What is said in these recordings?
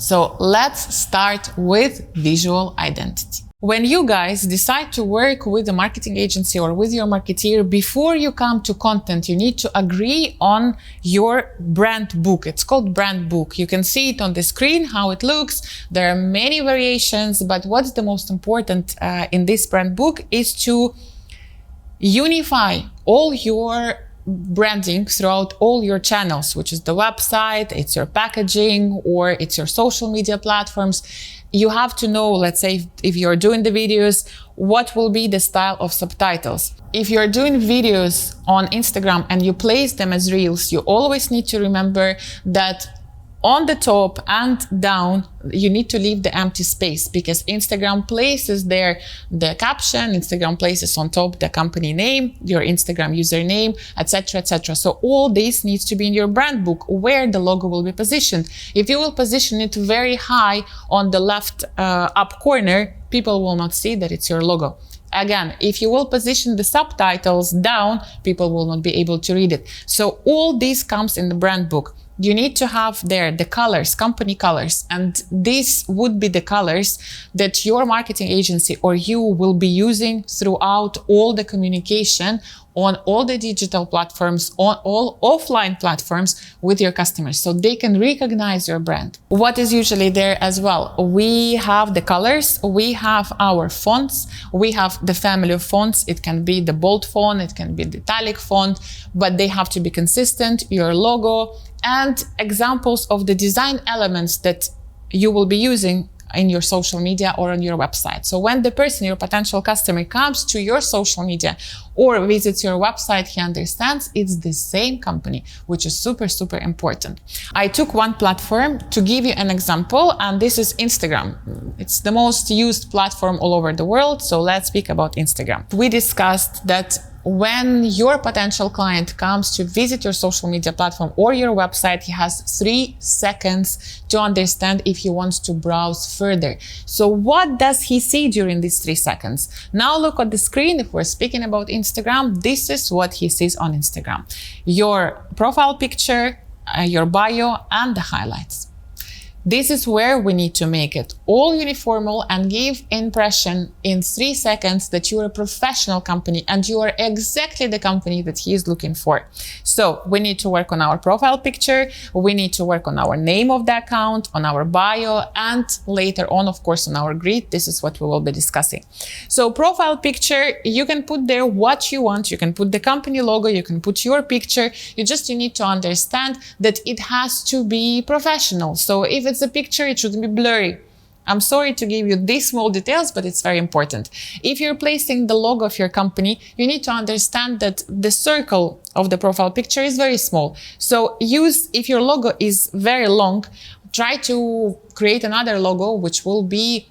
So let's start with visual identity. When you guys decide to work with a marketing agency or with your marketeer, before you come to content, you need to agree on your brand book. It's called brand book. You can see it on the screen, how it looks. There are many variations, but what's the most important in this brand book is to unify all your branding throughout all your channels, which is the website, it's your packaging, or it's your social media platforms. You have to know, let's say, if you're doing the videos, what will be the style of subtitles. If you're doing videos on Instagram and you place them as reels, you always need to remember that on the top and down, you need to leave the empty space, because Instagram places there the caption, Instagram places on top the company name, your Instagram username, etc., etc. So all this needs to be in your brand book, where the logo will be positioned. If you will position it very high on the left up corner, people will not see that it's your logo. Again, if you will position the subtitles down, people will not be able to read it. So all this comes in the brand book. You need to have there the colors, company colors, and these would be the colors that your marketing agency or you will be using throughout all the communication on all the digital platforms, on all offline platforms with your customers, so they can recognize your brand. What is usually there as well? We have the colors, we have our fonts, we have the family of fonts. It can be the bold font, it can be the italic font, but they have to be consistent, your logo, and examples of the design elements that you will be using in your social media or on your website. So when the person, your potential customer, comes to your social media or visits your website, he understands it's the same company, which is super, super important. I took one platform to give you an example, and this is Instagram. It's the most used platform all over the world. So let's speak about Instagram. We discussed that when your potential client comes to visit your social media platform or your website, he has 3 seconds to understand if he wants to browse further. So what does he see during these 3 seconds? Now look at the screen. If we're speaking about Instagram, this is what he sees on Instagram: your profile picture, your bio, and the highlights. This is where we need to make it all uniformal and give impression in 3 seconds that you are a professional company and you are exactly the company that he is looking for. So we need to work on our profile picture, we need to work on our name of the account, on our bio, and later on, of course, on our grid. This is what we will be discussing. So profile picture, you can put there what you want. You can put the company logo, you can put your picture. You need to understand that it has to be professional. So if it's a picture, it shouldn't be blurry. I'm sorry to give you these small details, but it's very important. If you're placing the logo of your company, you need to understand that the circle of the profile picture is very small. So if your logo is very long, try to create another logo which will be,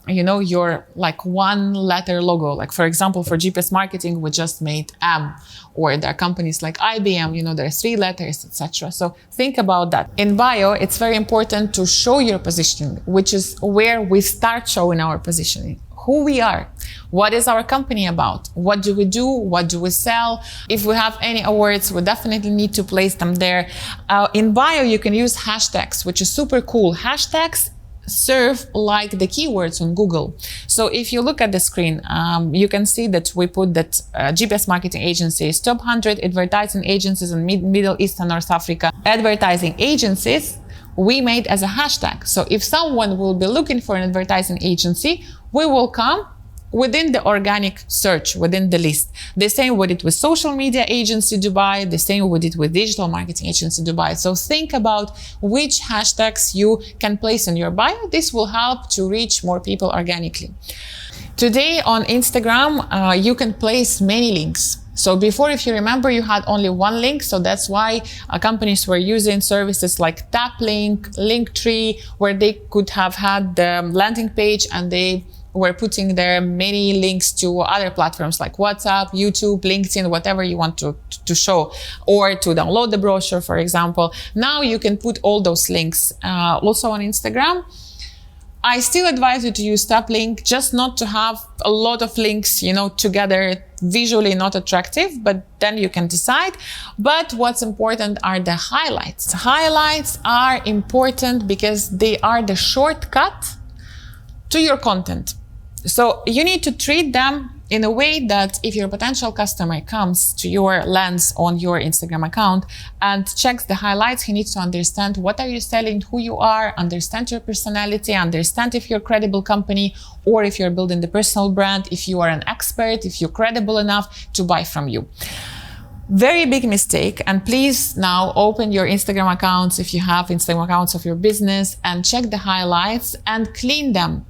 your like 1-letter logo. Like for example, for GPS marketing, we just made M, or there are companies like IBM, there are 3 letters, etc. So think about that. In bio, it's very important to show your positioning, which is where we start showing our positioning. Who we are, what is our company about, what do we do, what do we sell. If we have any awards, we definitely need to place them there. In bio, you can use hashtags, which is super cool. Hashtags serve like the keywords on Google. So if you look at the screen, you can see that we put that GPS marketing agencies, top 100 advertising agencies in Middle East and North Africa. Advertising agencies we made as a hashtag. So if someone will be looking for an advertising agency, we will come within the organic search, within the list. The same we did with social media agency Dubai, the same we did with digital marketing agency Dubai. So think about which hashtags you can place in your bio. This will help to reach more people organically. Today on Instagram, you can place many links. So before, if you remember, you had only one link. So that's why companies were using services like TapLink, Linktree, where they could have had the landing page and they were putting there many links to other platforms like WhatsApp, YouTube, LinkedIn, whatever you want to show, or to download the brochure, for example. Now you can put all those links also on Instagram. I still advise you to use top link, just not to have a lot of links, together, visually not attractive, but then you can decide. But what's important are the highlights. Highlights are important because they are the shortcut to your content. So you need to treat them in a way that if your potential customer comes to your lens on your Instagram account and checks the highlights, he needs to understand what are you selling, who you are, understand your personality, understand if you're a credible company or if you're building the personal brand, if you are an expert, if you're credible enough to buy from you. Very big mistake. And please now open your Instagram accounts if you have Instagram accounts of your business and check the highlights and clean them.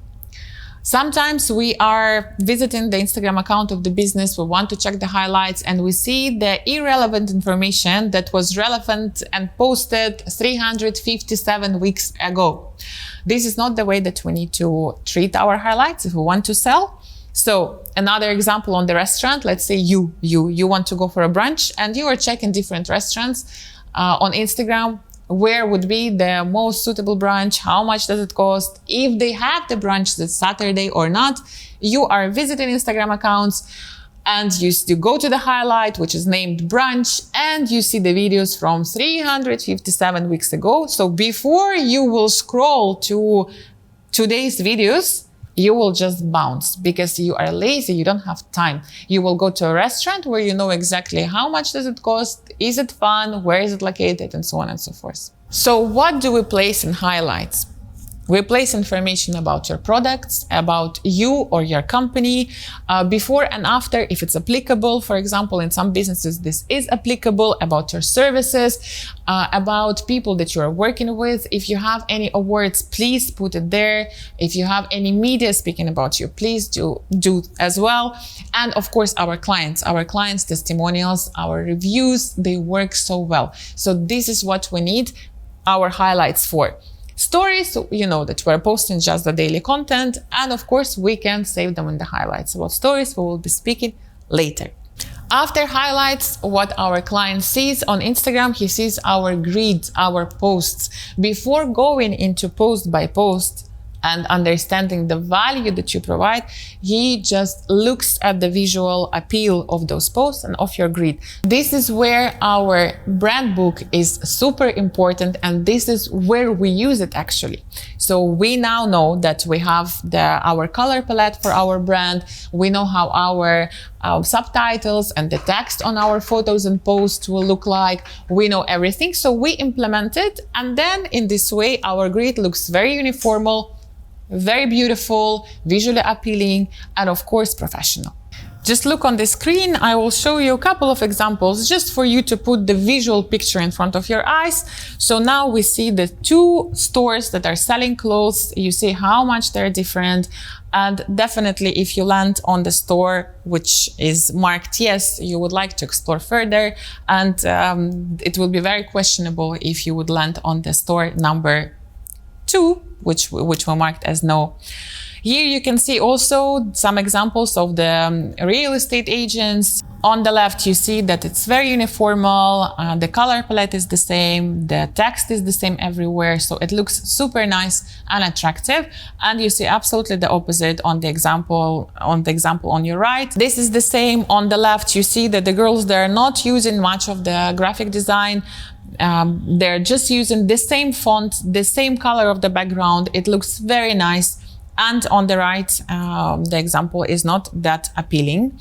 Sometimes we are visiting the Instagram account of the business, we want to check the highlights and we see the irrelevant information that was relevant and posted 357 weeks ago. This is not the way that we need to treat our highlights if we want to sell. So another example on the restaurant, let's say you want to go for a brunch and you are checking different restaurants on Instagram. Where would be the most suitable brunch? How much does it cost? If they have the brunch this Saturday or not, you are visiting Instagram accounts and you go to the highlight, which is named brunch, and you see the videos from 357 weeks ago. So before you will scroll to today's videos, you will just bounce because you are lazy, you don't have time. You will go to a restaurant where you know exactly how much does it cost, is it fun, where is it located, and so on and so forth. So what do we place in highlights? We place information about your products, about you or your company, before and after, if it's applicable. For example, in some businesses, this is applicable, about your services, about people that you are working with. If you have any awards, please put it there. If you have any media speaking about you, please do as well. And of course, our clients' testimonials, our reviews, they work so well. So this is what we need our highlights for. Stories, that we're posting just the daily content. And of course, we can save them in the highlights. About stories, we will be speaking later. After highlights, what our client sees on Instagram, he sees our grid, our posts. Before going into post by post and understanding the value that you provide, he just looks at the visual appeal of those posts and of your grid. This is where our brand book is super important, and this is where we use it actually. So we now know that we have our color palette for our brand. We know how our subtitles and the text on our photos and posts will look like. We know everything, so we implement it, and then in this way our grid looks very uniform, very beautiful, visually appealing, and of course professional. Just look on the screen. I will show you a couple of examples just for you to put the visual picture in front of your eyes. So now we see the two stores that are selling clothes. You see how much they're different. And definitely if you land on the store which is marked yes, you would like to explore further. And it will be very questionable if you would land on the store number 2, which were marked as no. Here you can see also some examples of the real estate agents. On the left, you see that it's very uniform. The color palette is the same. The text is the same everywhere. So it looks super nice and attractive. And you see absolutely the opposite on the example on your right. This is the same. On the left, you see that the girls, they're not using much of the graphic design. They're just using the same font, the same color of the background. It looks very nice. And on the right, the example is not that appealing.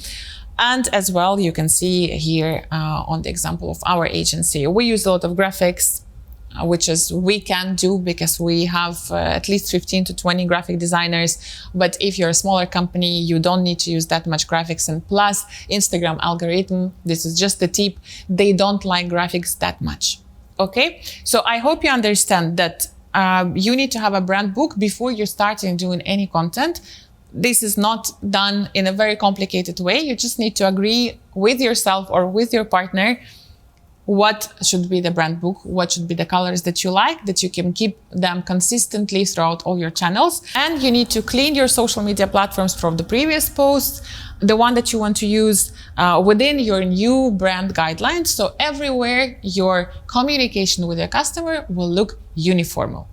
And as well, you can see here on the example of our agency, we use a lot of graphics, which is we can do because we have at least 15 to 20 graphic designers. But if you're a smaller company, you don't need to use that much graphics. And plus, Instagram algorithm, this is just the tip, they don't like graphics that much. Okay, so I hope you understand that you need to have a brand book before you're starting doing any content. This is not done in a very complicated way. You just need to agree with yourself or with your partner what should be the brand book, what should be the colors that you like, that you can keep them consistently throughout all your channels. And you need to clean your social media platforms from the previous posts, the one that you want to use within your new brand guidelines. So everywhere your communication with your customer will look uniform.